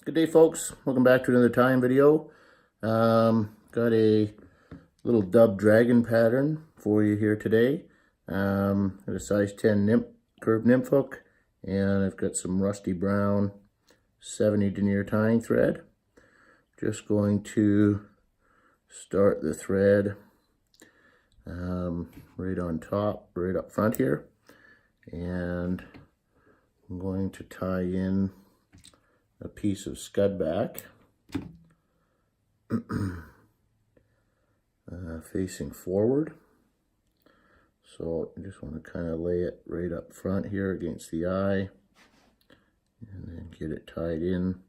Good day, folks. Welcome back to another tying video. Got a little dub dragon pattern for you here today. Got a size 10 curved nymph hook, and I've got some rusty brown 70 denier tying thread. Just going to start the thread right on top, right up front here, and I'm going to tie in a piece of scud back facing forward. So I just want to kind of lay it right up front here against the eye and then get it tied in.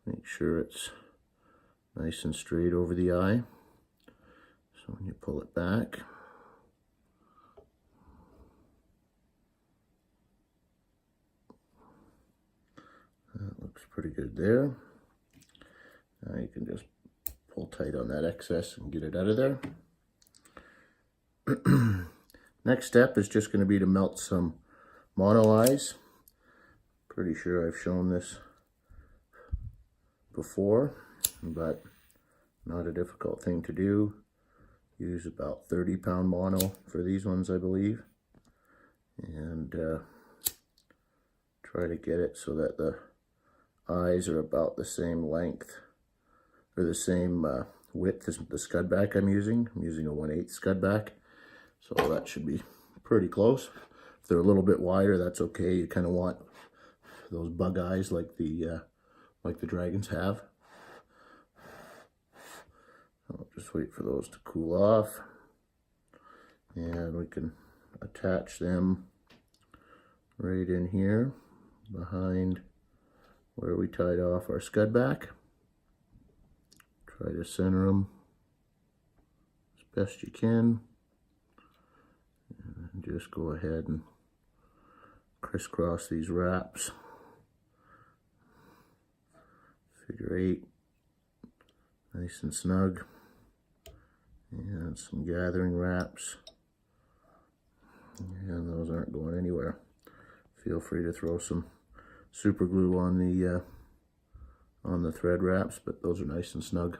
Make sure it's nice and straight over the eye. So when you pull it back, that looks pretty good there. Now you can just pull tight on that excess and get it out of there. Next step is just going to be to melt some mono eyes. Pretty sure I've shown this before, but not a difficult thing to do. Use about 30-pound mono for these ones, I believe, and try to get it so that the eyes are about the same length or the same width as the scud back I'm using. I'm using a 1/8 scud back, so that should be pretty close. If they're a little bit wider, that's okay. You kind of want those bug eyes like the dragons have. I'll just wait for those to cool off, and we can attach them right in here behind where we tied off our scud back. Try to center them as best you can, and just go ahead and crisscross these wraps. Figure 8, nice and snug, and some gathering wraps, and those aren't going anywhere. Feel free to throw some super glue on the thread wraps, but those are nice and snug.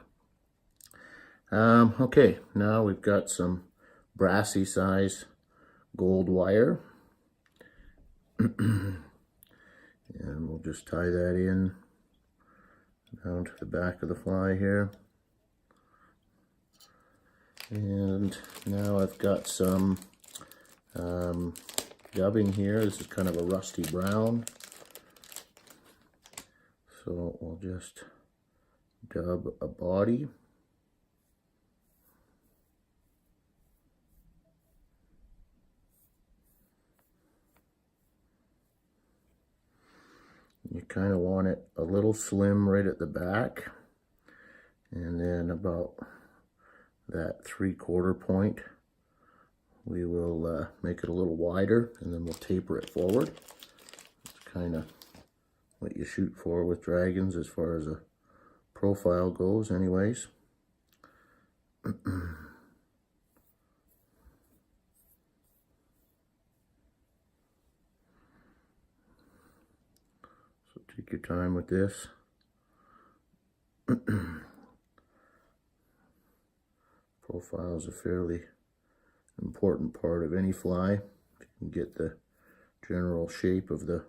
Okay, now we've got some brassy size gold wire, and we'll just tie that in down to the back of the fly here. And now I've got some dubbing here. This is kind of a rusty brown, so we'll just dub a body. You kind of want it a little slim right at the back, and then about that 3/4 point we will make it a little wider, and then we'll taper it forward. It's kind of what you shoot for with dragons as far as a profile goes anyways. So take your time with this. Profile is a fairly important part of any fly. If you can get the general shape of the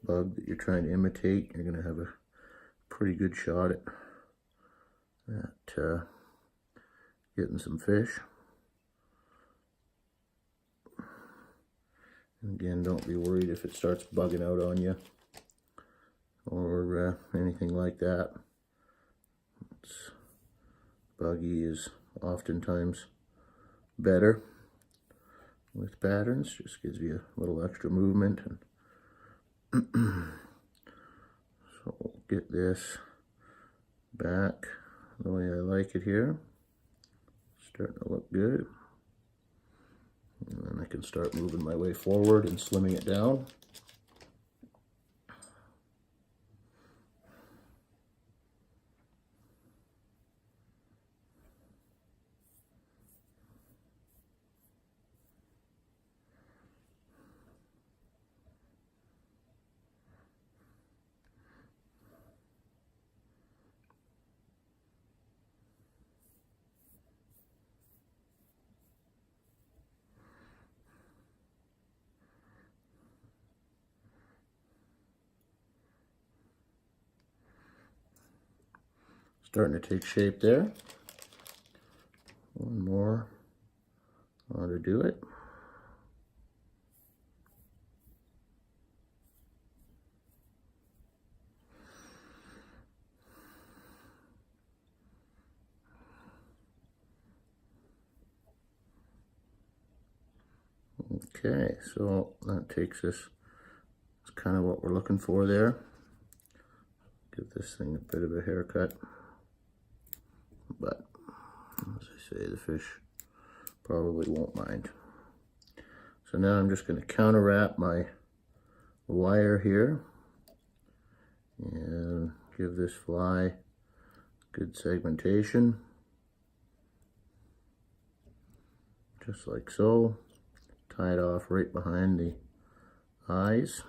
bug that you're trying to imitate, you're going to have a pretty good shot at getting some fish. And again, don't be worried if it starts bugging out on you or anything like that. Buggy is oftentimes better with patterns, just gives you a little extra movement. And so we'll get this back the way I like it here. Starting to look good. And then I can start moving my way forward and slimming it down. Starting to take shape there. One more ought to do it. Okay, so that takes us, it's kind of what we're looking for there. Give this thing a bit of a haircut, but as I say, the fish probably won't mind. So now I'm just going to counter wrap my wire here and give this fly good segmentation, just like so. Tie it off right behind the eyes.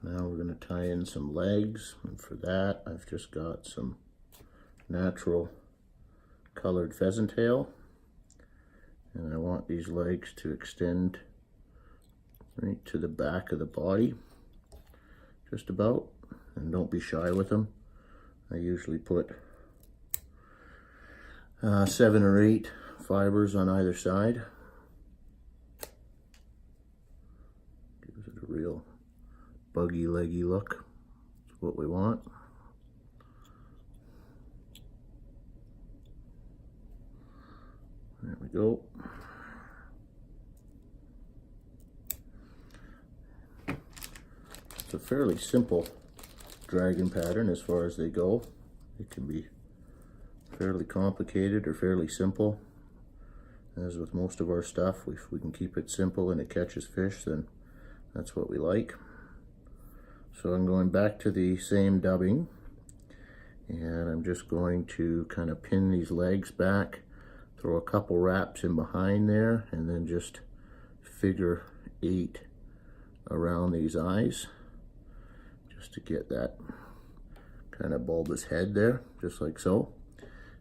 Now we're going to tie in some legs, and for that I've just got some natural colored pheasant tail, and I want these legs to extend right to the back of the body, just about, and don't be shy with them. I usually put 7 or 8 fibers on either side. Gives it a real buggy leggy look. That's what we want. There we go. It's a fairly simple dragon pattern as far as they go. It can be fairly complicated or fairly simple. As with most of our stuff, if we can keep it simple and it catches fish, then that's what we like. So I'm going back to the same dubbing, and I'm just going to kind of pin these legs back, throw a couple wraps in behind there, and then just figure 8 around these eyes, just to get that kind of bulbous head there, just like so.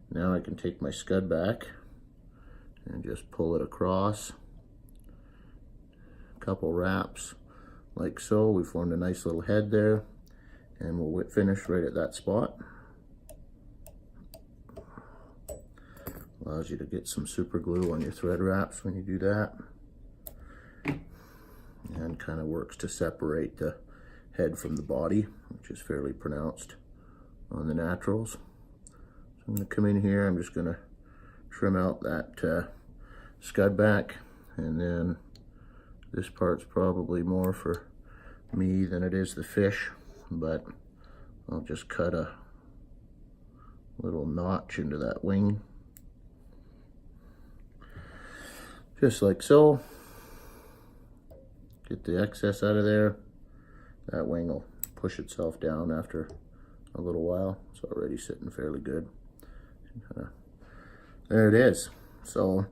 Now I can take my scud back and just pull it across. A couple wraps like so. We formed a nice little head there, and we'll finish right at that spot. Allows you to get some super glue on your thread wraps when you do that, and kind of works to separate the head from the body, which is fairly pronounced on the naturals. So I'm going to come in here, I'm just going to trim out that scud back, and then this part's probably more for me than it is the fish, but I'll just cut a little notch into that wing, just like so. Get the excess out of there. That wing will push itself down after a little while. It's already sitting fairly good. There it is. So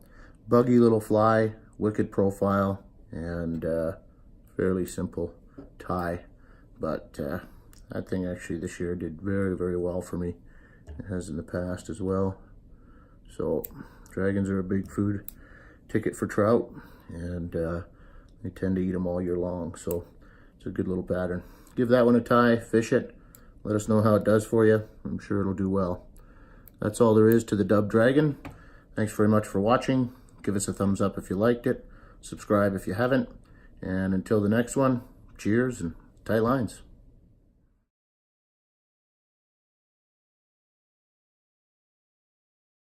buggy little fly, wicked profile, and fairly simple tie. But that thing actually this year did very, very well for me. It has in the past as well. So dragons are a big food ticket for trout, and they tend to eat them all year long. So it's a good little pattern. Give that one a tie, fish it. Let us know how it does for you. I'm sure it'll do well. That's all there is to the Dub Dragon. Thanks very much for watching. Give us a thumbs up if you liked it. Subscribe if you haven't. And until the next one, cheers and tight lines.